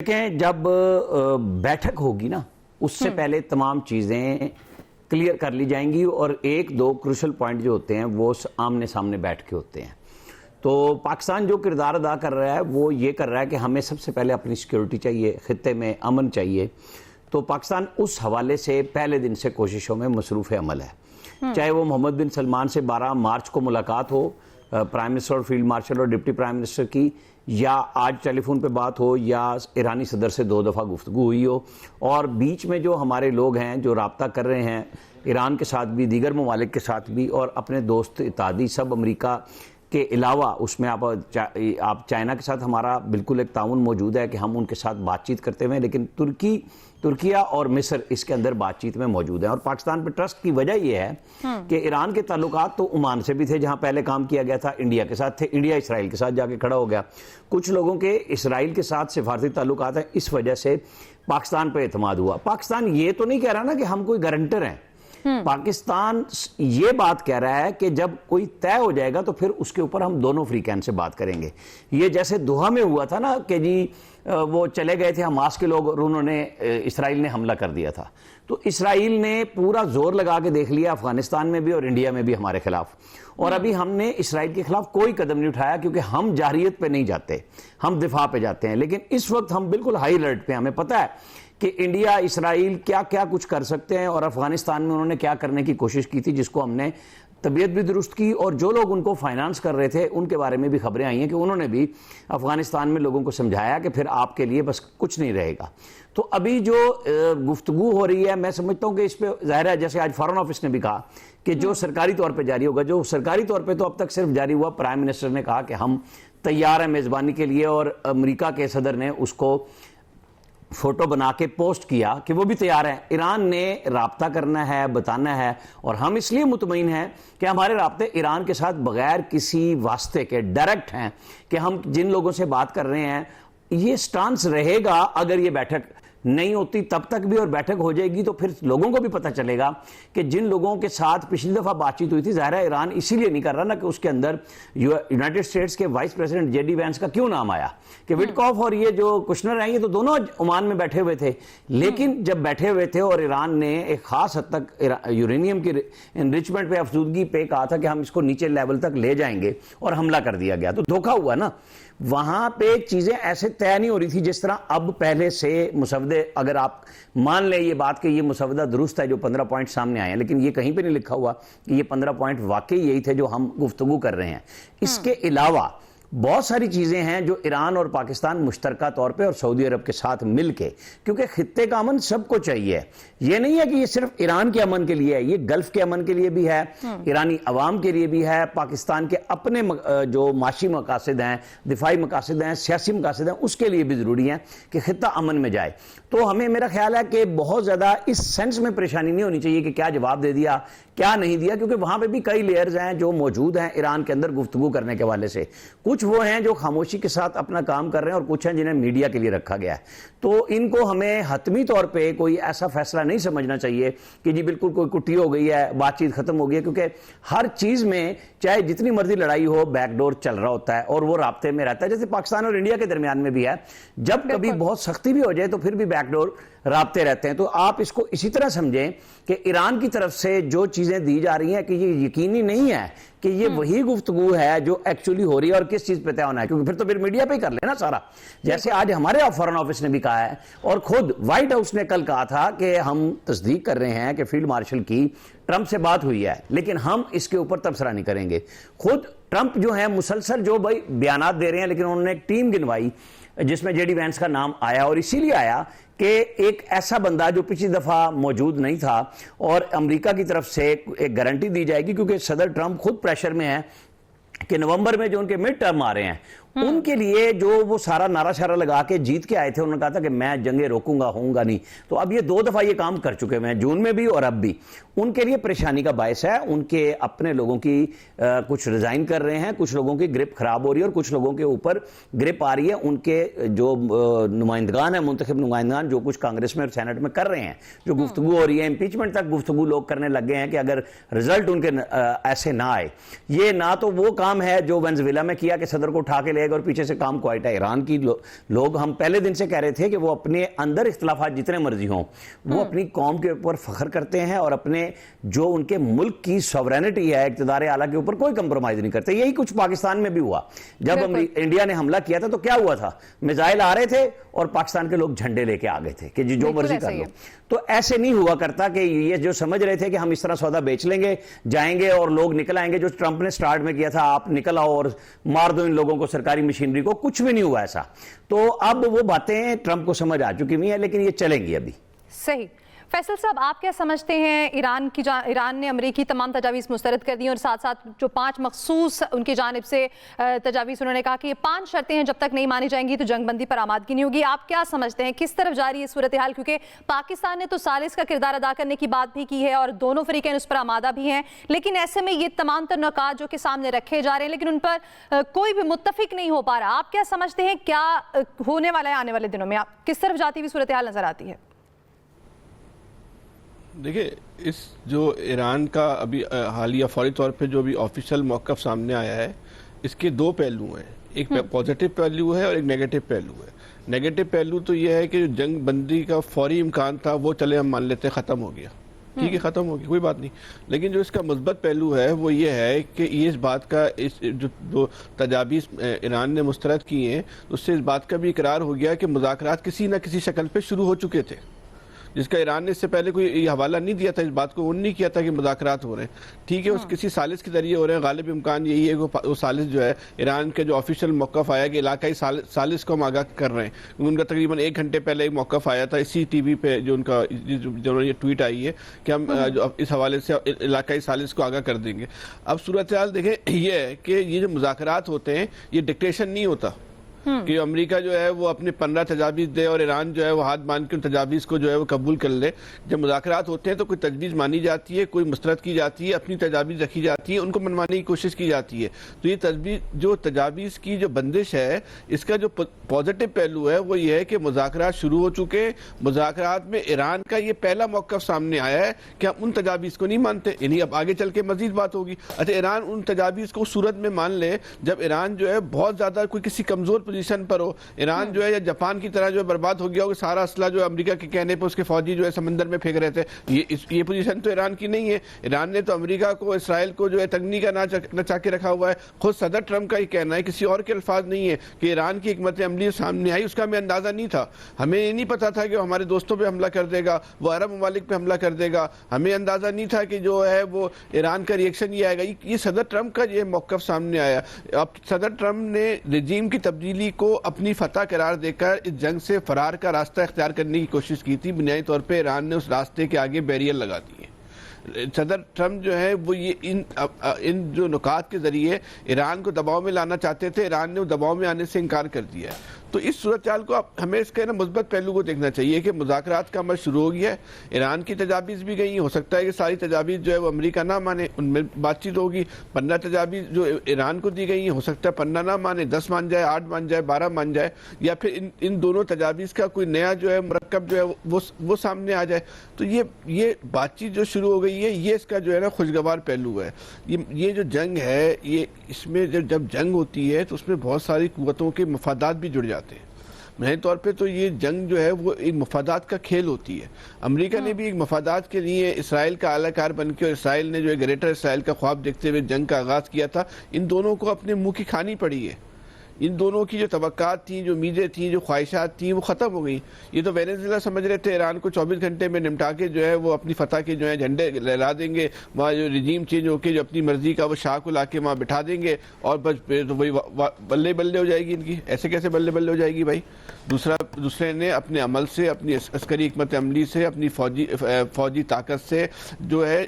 دیکھیں جب بیٹھک ہوگی نا اس سے پہلے تمام چیزیں کلیئر کر لی جائیں گی اور ایک دو کروشل پوائنٹ جو ہوتے ہیں وہ آمنے سامنے بیٹھ کے ہوتے ہیں. تو پاکستان جو کردار ادا کر رہا ہے وہ یہ کر رہا ہے کہ ہمیں سب سے پہلے اپنی سیکیورٹی چاہیے, خطے میں امن چاہیے. تو پاکستان اس حوالے سے پہلے دن سے کوششوں میں مصروف عمل ہے, چاہے وہ محمد بن سلمان سے 12 مارچ کو ملاقات ہو پرائم منسٹر اور فیلڈ مارشل اور ڈپٹی پرائم منسٹر کی, یا آج ٹیلی فون پہ بات ہو, یا ایرانی صدر سے 2 دفعہ گفتگو ہوئی ہو, اور بیچ میں جو ہمارے لوگ ہیں جو رابطہ کر رہے ہیں ایران کے ساتھ بھی, دیگر ممالک کے ساتھ بھی, اور اپنے دوست اتحادی سب امریکہ کے علاوہ اس میں آپ چائنا کے ساتھ ہمارا بالکل ایک تعاون موجود ہے کہ ہم ان کے ساتھ بات چیت کرتے ہیں, لیکن ترکیہ اور مصر اس کے اندر بات چیت میں موجود ہیں. اور پاکستان پہ ٹرسٹ کی وجہ یہ ہے کہ ایران کے تعلقات تو عمان سے بھی تھے جہاں پہلے کام کیا گیا تھا, انڈیا کے ساتھ تھے, انڈیا اسرائیل کے ساتھ جا کے کھڑا ہو گیا. کچھ لوگوں کے اسرائیل کے ساتھ سفارتی تعلقات ہیں, اس وجہ سے پاکستان پہ اعتماد ہوا. پاکستان یہ تو نہیں کہہ رہا نا کہ ہم کوئی گارنٹر ہیں, پاکستان یہ بات کہہ رہا ہے کہ جب کوئی طے ہو جائے گا تو پھر اس کے اوپر ہم دونوں فری کین سے بات کریں گے. یہ جیسے دوحہ میں ہوا تھا نا کہ جی وہ چلے گئے تھے حماس کے لوگ اور انہوں نے اسرائیل نے حملہ کر دیا تھا, تو اسرائیل نے پورا زور لگا کے دیکھ لیا افغانستان میں بھی اور انڈیا میں بھی ہمارے خلاف, اور ابھی ہم نے اسرائیل کے خلاف کوئی قدم نہیں اٹھایا کیونکہ ہم جارحیت پہ نہیں جاتے, ہم دفاع پہ جاتے ہیں. لیکن اس وقت ہم بالکل ہائی الرٹ پہ, ہمیں پتہ ہے کہ انڈیا اسرائیل کیا کیا کچھ کر سکتے ہیں, اور افغانستان میں انہوں نے کیا کرنے کی کوشش کی تھی جس کو ہم نے طبیعت بھی درست کی, اور جو لوگ ان کو فائنانس کر رہے تھے ان کے بارے میں بھی خبریں آئی ہیں کہ انہوں نے بھی افغانستان میں لوگوں کو سمجھایا کہ پھر آپ کے لیے بس کچھ نہیں رہے گا. تو ابھی جو گفتگو ہو رہی ہے میں سمجھتا ہوں کہ اس پہ ظاہر ہے, جیسے آج فارن آفس نے بھی کہا کہ جو سرکاری طور پہ جاری ہوگا, جو سرکاری طور پہ تو اب تک صرف جاری ہوا, پرائم منسٹر نے کہا کہ ہم تیار ہیں میزبانی کے لیے, اور امریکہ کے صدر نے اس کو فوٹو بنا کے پوسٹ کیا کہ وہ بھی تیار ہیں. ایران نے رابطہ کرنا ہے, بتانا ہے, اور ہم اس لیے مطمئن ہیں کہ ہمارے رابطے ایران کے ساتھ بغیر کسی واسطے کے ڈائریکٹ ہیں, کہ ہم جن لوگوں سے بات کر رہے ہیں یہ سٹانس رہے گا. اگر یہ بیٹھک نہیں ہوتی تب تک بھی, اور بیٹھک ہو جائے گی تو پھر لوگوں کو بھی پتہ چلے گا کہ جن لوگوں کے ساتھ پچھلی دفعہ بات چیت ہوئی تھی, ظاہر ہے ایران اسی لیے نہیں کر رہا نا کہ اس کے اندر یونائٹڈ اسٹیٹس کے vice president J D Vance کا کیوں نام آیا, کہ وٹکاف اور یہ جو کشنر ہیں یہ تو دونوں عمان میں بیٹھے ہوئے تھے, لیکن جب بیٹھے ہوئے تھے اور ایران نے ایک خاص حد تک یورینیم کی انریچمنٹ پہ افزودگی پہ کہا تھا کہ ہم اس کو نیچے لیول تک لے جائیں گے, اور حملہ کر دیا گیا, تو دھوکہ ہوا نا. وہاں پہ چیزیں ایسے طے نہیں ہو رہی تھی جس طرح اب پہلے سے مسودے, اگر آپ مان لیں یہ بات کہ یہ مسودہ درست ہے جو 15 پوائنٹ سامنے آئے ہیں, لیکن یہ کہیں پہ نہیں لکھا ہوا کہ یہ 15 پوائنٹ واقعی یہی تھے جو ہم گفتگو کر رہے ہیں. اس کے علاوہ بہت ساری چیزیں ہیں جو ایران اور پاکستان مشترکہ طور پہ اور سعودی عرب کے ساتھ مل کے, کیونکہ خطے کا امن سب کو چاہیے, یہ نہیں ہے کہ یہ صرف ایران کے امن کے لیے ہے, یہ گلف کے امن کے لیے بھی ہے, ایرانی عوام کے لیے بھی ہے, پاکستان کے اپنے جو معاشی مقاصد ہیں, دفاعی مقاصد ہیں, سیاسی مقاصد ہیں, اس کے لیے بھی ضروری ہیں کہ خطہ امن میں جائے. تو ہمیں میرا خیال ہے کہ بہت زیادہ اس سینس میں پریشانی نہیں ہونی چاہیے کہ کیا جواب دے دیا کیا نہیں دیا, کیونکہ وہاں پہ بھی کئی لیئرز ہیں جو موجود ہیں ایران کے اندر گفتگو کرنے کے حوالے سے. کچھ وہ ہیں جو خاموشی کے ساتھ اپنا کام کر رہے ہیں, اور کچھ ہیں جنہیں میڈیا کے لیے رکھا گیا ہے. تو ان کو ہمیں حتمی طور پہ کوئی ایسا فیصلہ نہیں سمجھنا چاہیے کہ جی بالکل کوئی کٹی ہو گئی ہے, بات چیت ختم ہو گئی ہے, کیونکہ ہر چیز میں چاہے جتنی مرضی لڑائی ہو بیک ڈور چل رہا ہوتا ہے اور وہ رابطے میں رہتا ہے, جیسے پاکستان اور انڈیا کے درمیان میں بھی ہے. جب کبھی بہت سختی بھی ہو جائے تو پھر بھی بیک ڈور رابطے رہتے ہیں. تو آپ اس کو اسی طرح سمجھیں کہ ایران کی طرف سے جو چیزیں دی جا رہی ہیں کہ یہ یقینی نہیں ہے کہ یہ وہی گفتگو ہے جو ایکچولی ہو رہی ہے اور کس چیز پہ طے ہونا ہے, کیونکہ پھر تو پھر میڈیا پہ ہی کر لینا سارا. جیسے آج ہمارے فارن آفس نے بھی کہا ہے, اور خود وائٹ ہاؤس نے کل کہا تھا کہ ہم تصدیق کر رہے ہیں کہ فیلڈ مارشل کی ٹرمپ سے بات ہوئی ہے, لیکن ہم اس کے اوپر تبصرہ نہیں کریں گے. خود ٹرمپ جو ہیں مسلسل جو بھائی بیانات دے رہے ہیں, لیکن انہوں نے ایک ٹیم گنوائی جس میں جے ڈی وینس کا نام آیا, اور اسی لیے آیا کہ ایک ایسا بندہ جو پچھلی دفعہ موجود نہیں تھا, اور امریکہ کی طرف سے ایک گارنٹی دی جائے گی, کیونکہ صدر ٹرمپ خود پریشر میں ہے کہ نومبر میں جو ان کے مڈ ٹرم آ رہے ہیں ان کے لیے جو وہ سارا نعرہ شارہ لگا کے جیت کے آئے تھے, انہوں نے کہا تھا کہ میں جنگیں روکوں گا, ہوں گا نہیں. تو اب یہ 2 دفعہ یہ کام کر چکے ہیں, جون میں بھی اور اب بھی. ان کے لیے پریشانی کا باعث ہے, ان کے اپنے لوگوں کی کچھ ریزائن کر رہے ہیں, کچھ لوگوں کی گرپ خراب ہو رہی ہے, اور کچھ لوگوں کے اوپر گرپ آ رہی ہے. ان کے جو نمائندگان ہیں, منتخب نمائندگان, جو کچھ کانگریس میں اور سینٹ میں کر رہے ہیں, جو گفتگو ہو رہی ہے, امپیچمنٹ تک گفتگو لوگ کرنے لگ گئے ہیں کہ اگر رزلٹ ان کے ایسے نہ آئے, یہ نہ تو وہ کام ہے جو وینزویلا میں کیا کہ صدر کو اٹھا کے لے گا اور پیچھے سے کام کوائٹ ہے. ایران کی لوگ ہم پہلے دن سے کہہ رہے تھے کہ وہ اپنے اندر اختلافات جتنے مرضی ہوں وہ اپنی قوم کے اوپر فخر کرتے ہیں اور اپنے جو ان کے ملک کی سوورینٹی ہے اقتدار اعلیٰ کے اوپر کوئی کمپرومائز نہیں کرتے. یہی کچھ پاکستان میں بھی ہوا. جب انڈیا نے حملہ کیا تھا تو کیا ہوا تھا؟ میزائل آ رہے تھے اور پاکستان کے لوگ جھنڈے لے کے آ گئے تھے کہ جو مرضی کر لو. تو ایسے نہیں ہوا کرتا کہ یہ جو سمجھ رہے تھے کہ ہم اس طرح سودا بیچ لیں گے جائیں گے اور لوگ نکل آئیں گے, جو ٹرمپ نے سٹارٹ میں کیا تھا آپ نکل آؤ اور مار دو ان لوگوں کو, سرکاری مشینری کو, کچھ بھی نہیں ہوا ایسا. تو اب وہ باتیں ٹرمپ کو سمجھ آ چکی ہوئی ہیں لیکن یہ چلیں گی ابھی. صحیح. فیصل صاحب آپ کیا سمجھتے ہیں, ایران نے امریکی تمام تجاویز مسترد کر دی اور ساتھ ساتھ جو 5 مخصوص ان کی جانب سے تجاویز انہوں نے کہا کہ یہ 5 شرطیں ہیں جب تک نہیں مانی جائیں گی تو جنگ بندی پر آمادگی نہیں ہوگی. آپ کیا سمجھتے ہیں کس طرف جاری ہے صورتحال؟ کیونکہ پاکستان نے تو ثالث کا کردار ادا کرنے کی بات بھی کی ہے اور دونوں فریقین اس پر آمادہ بھی ہیں, لیکن ایسے میں یہ تمام تر نکات جو کہ سامنے رکھے جا رہے ہیں لیکن ان پر کوئی بھی متفق نہیں ہو پا رہا. آپ کیا سمجھتے ہیں کیا ہونے والا ہے آنے والے دنوں میں؟ آپ کس طرف جاتی ہوئی صورتحال نظر آتی ہے؟ دیکھیں, اس جو ایران کا ابھی حالیہ فوری طور پہ جو بھی آفیشیل موقف سامنے آیا ہے اس کے 2 پہلو ہیں. ایک پازیٹیو پہلو ہے اور ایک نیگیٹو پہلو ہے. نیگیٹو پہلو تو یہ ہے کہ جو جنگ بندی کا فوری امکان تھا وہ چلے ہم مان لیتے ہیں ختم ہو گیا, ٹھیک ہے ختم ہو گیا کوئی بات نہیں. لیکن جو اس کا مثبت پہلو ہے وہ یہ ہے کہ یہ اس بات کا جو تجاویز ایران نے مسترد کی ہیں اس سے اس بات کا بھی اقرار ہو گیا کہ مذاکرات کسی نہ کسی شکل پہ شروع ہو چکے تھے, جس کا ایران نے اس سے پہلے کوئی حوالہ نہیں دیا تھا, اس بات کو نہیں کیا تھا کہ مذاکرات ہو رہے ہیں. ٹھیک ہے, اس کسی سازش کے ذریعے ہو رہے ہیں. غالب امکان یہی ہے کہ وہ سازش جو ہے ایران کے جو آفیشیل موقف آیا کہ علاقائی سازش کو ہم آگاہ کر رہے ہیں. ان کا تقریباً 1 گھنٹے پہلے ایک موقف آیا تھا اسی ٹی وی پہ جو ان کا یہ ٹویٹ آئی ہے کہ ہم اس حوالے سے علاقائی سازش کو آگاہ کر دیں گے. اب صورتحال دیکھیں یہ ہے کہ یہ جو مذاکرات ہوتے ہیں یہ ڈکٹیشن نہیں ہوتا کہ امریکہ جو ہے وہ اپنے 15 تجاویز دے اور ایران جو ہے وہ ہاتھ باندھ کے ان تجاویز کو جو ہے وہ قبول کر لے. جب مذاکرات ہوتے ہیں تو کوئی تجویز مانی جاتی ہے, کوئی مسترد کی جاتی ہے, اپنی تجاویز رکھی جاتی ہے, ان کو منوانے کی کوشش کی جاتی ہے. تو یہ جو تجاویز کی جو بندش ہے اس کا جو پازیٹیو پہلو ہے وہ یہ ہے کہ مذاکرات شروع ہو چکے. مذاکرات میں ایران کا یہ پہلا موقف سامنے آیا ہے کہ ہم ان تجاویز کو نہیں مانتے, یعنی اب آگے چل کے مزید بات ہوگی. اچھا, ایران ان تجاویز کو صورت میں مان لے جب ایران جو ہے بہت زیادہ کوئی کسی کمزور پوزیشن پر ہو. ایران جو ہے یا جاپان کی طرح جو ہے برباد ہو گیا ہو کہ سارا اسلحہ جو امریکہ کے کہنے پہ اس کے فوجی جو ہے سمندر میں پھینک رہے تھے. یہ پوزیشن تو ایران کی نہیں ہے. ایران نے تو امریکہ کو, اسرائیل کو جو ہے تنگنی کا نچا کے رکھا ہوا ہے. خود صدر ٹرمپ کا یہ کہنا ہے, کسی اور کے الفاظ نہیں ہے, کہ ایران کی حکمت عملی سامنے آئی اس کا ہمیں اندازہ نہیں تھا. ہمیں یہ نہیں پتا تھا کہ وہ ہمارے دوستوں پہ حملہ کر دے گا, وہ عرب ممالک پہ حملہ کر دے گا. ہمیں اندازہ نہیں تھا کہ جو ہے وہ ایران کا ریئیکشن یہ آئے گا. یہ صدر ٹرمپ کا یہ موقف سامنے آیا. اب صدر ٹرمپ نے رجیم کی تبدیلی کو اپنی فتح قرار دے کر اس جنگ سے فرار کا راستہ اختیار کرنے کی کوشش کی تھی. بنیادی طور پہ ایران نے اس راستے کے آگے بیریئر لگا دیے. صدر ٹرمپ جو ہے وہ یہ ان جو نکات کے ذریعے ایران کو دباؤ میں لانا چاہتے تھے, ایران نے وہ دباؤ میں آنے سے انکار کر دیا ہے. تو اس صورتحال کو ہمیں اس کے مثبت پہلو کو دیکھنا چاہیے کہ مذاکرات کا عمل شروع ہو گیا ہے. ایران کی تجاویز بھی گئی, ہو سکتا ہے کہ ساری تجاویز جو ہے وہ امریکہ نہ مانے, ان میں بات چیت ہوگی. 15 تجاویز جو ایران کو دی گئی ہیں ہو سکتا ہے 15 نہ مانے, 10 مان جائے, 8 مان جائے, 12 مان جائے, یا پھر ان دونوں تجاویز کا کوئی نیا جو ہے مرکب جو ہے وہ سامنے آ جائے. تو یہ بات چیت جو شروع ہو گئی ہے یہ اس کا جو ہے نا خوشگوار پہلو ہے. یہ جو جنگ ہے یہ اس میں جب جنگ ہوتی ہے تو اس میں بہت ساری قوتوں کے مفادات بھی جڑ جاتے ہیں. میرے طور پہ تو یہ جنگ جو ہے وہ ایک مفادات کا کھیل ہوتی ہے. امریکہ نے بھی ایک مفادات کے لیے اسرائیل کا اعلی کار بن کے, اور اسرائیل نے جو ہے گریٹر اسرائیل کا خواب دیکھتے ہوئے جنگ کا آغاز کیا تھا. ان دونوں کو اپنے منہ کی کھانی پڑی ہے. ان دونوں کی جو توقعات تھیں, جو امیدیں تھیں, جو خواہشات تھیں وہ ختم ہو گئیں. یہ تو وینزویلا سمجھ رہے تھے ایران کو 24 گھنٹے میں نمٹا کے جو ہے وہ اپنی فتح کے جو ہے جھنڈے لہرا دیں گے, وہاں جو رجیم چینج ہو کے جو اپنی مرضی کا وہ شاہ کو لا کے وہاں بٹھا دیں گے, اور بس تو وہی بلے بلے ہو جائے گی ان کی. ایسے کیسے بلے بلے ہو جائے گی بھائی؟ دوسرے نے اپنے عمل سے, اپنی عسکری حکمت عملی سے, اپنی فوجی طاقت سے جو ہے,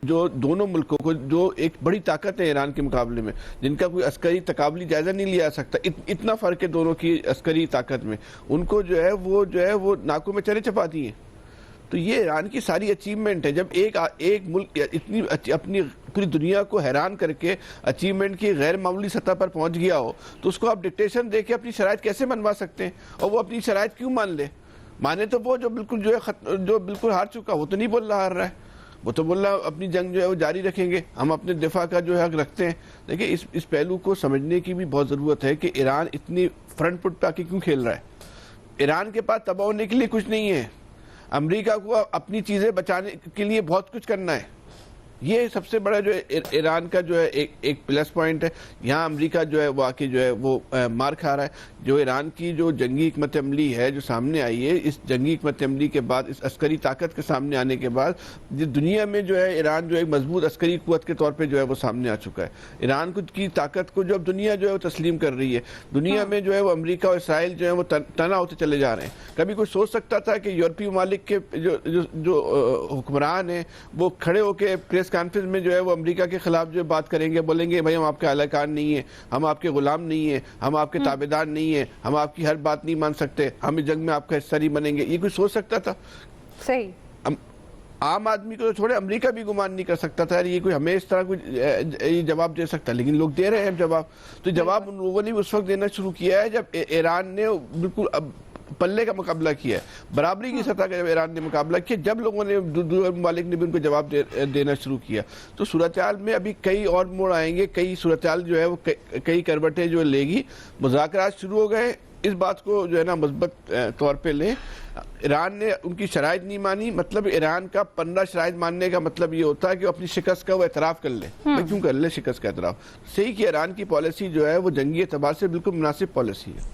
جو دونوں ملکوں کو جو ایک بڑی طاقت ہے ایران کے مقابلے میں, جن کا کوئی عسکری تقابلی جائزہ نہیں لیا جا سکتا, اتنا فرق ہے دونوں کی عسکری طاقت میں, ان کو جو ہے وہ ناکوں میں چرے چپاتی ہیں. تو یہ ایران کی ساری اچیومنٹ ہے. جب ایک ملک اتنی اپنی پوری دنیا کو حیران کر کے اچیومنٹ کی غیر معمولی سطح پر پہنچ گیا ہو, تو اس کو آپ ڈکٹیشن دے کے اپنی شرائط کیسے منوا سکتے ہیں؟ اور وہ اپنی شرائط کیوں مان لے؟ مانے تو وہ جو بالکل ہار چکا, وہ تو نہیں بول رہا ہار رہا ہے. وہ تو بول رہا اپنی جنگ جو ہے وہ جاری رکھیں گے, ہم اپنے دفاع کا جو ہے حق رکھتے ہیں. دیکھیں اس پہلو کو سمجھنے کی بھی بہت ضرورت ہے کہ ایران اتنی فرنٹ فٹ پہ آ کے کیوں کھیل رہا ہے. ایران کے پاس تباہ ہونے کے لیے کچھ نہیں ہے, امریکہ کو اپنی چیزیں بچانے کے لیے بہت کچھ کرنا ہے. یہ سب سے بڑا جو ہے ایران کا جو ہے ایک پلس پوائنٹ ہے. یہاں امریکہ جو ہے وہ آ کے جو ہے وہ مار کھا رہا ہے. جو ایران کی جو جنگی حکمت عملی ہے جو سامنے آئی ہے, اس جنگی حکمت عملی کے بعد, اس عسکری طاقت کے سامنے آنے کے بعد دنیا میں جو ہے ایران جو ایک مضبوط عسکری قوت کے طور پہ جو ہے وہ سامنے آ چکا ہے. ایران کی طاقت کو جو اب دنیا جو ہے وہ تسلیم کر رہی ہے. دنیا میں جو ہے وہ امریکہ اور اسرائیل جو ہے وہ تنا ہوتے چلے جا رہے ہیں. کبھی کوئی سوچ سکتا تھا کہ یورپی ممالک کے جو حکمران ہیں وہ کھڑے ہو کے پریس کانفرنس میں جو ہے وہ امریکہ کے خلاف جو بات کریں گے, بولیں گے بھائی ہم آپ کے اعلی کار نہیں ہیں, ہم آپ کے غلام نہیں ہیں, ہم آپ کے تابعدار نہیں ہیں, ہم آپ کی ہر بات نہیں مان سکتے, ہم اس جنگ میں آپ کا حصہ نہیں بنیں گے. یہ کوئی سوچ سکتا تھا؟ صحیح. عام آدمی کو تو چھوڑے, امریکہ بھی گمان نہیں کر سکتا تھا یہ کوئی ہمیں اس طرح کوئی جواب دے سکتا. لیکن لوگ دے رہے ہیں جواب. تو جواب ان لوگوں نے اس وقت دینا شروع کیا ہے جب ایران نے بالکل پلے کا مقابلہ کیا ہے, برابری کی سطح کا جب ایران نے مقابلہ کیا, جب لوگوں نے دوسرے ممالک نے بھی ان کو جواب دینا شروع کیا. تو صورتحال میں ابھی کئی اور موڑ آئیں گے, کئی صورتحال جو ہے وہ کئی کروٹیں جو لے گی. مذاکرات شروع ہو گئے, اس بات کو جو ہے نا مثبت طور پہ لیں. ایران نے ان کی شرائط نہیں مانی, مطلب ایران کا 15 شرائط ماننے کا مطلب یہ ہوتا ہے کہ وہ اپنی شکست کا وہ اعتراف کر لے. کیوں کر لے شکست کا اعتراف؟ صحیح کہ ایران کی پالیسی جو ہے وہ جنگی اعتبار سے بالکل مناسب پالیسی ہے.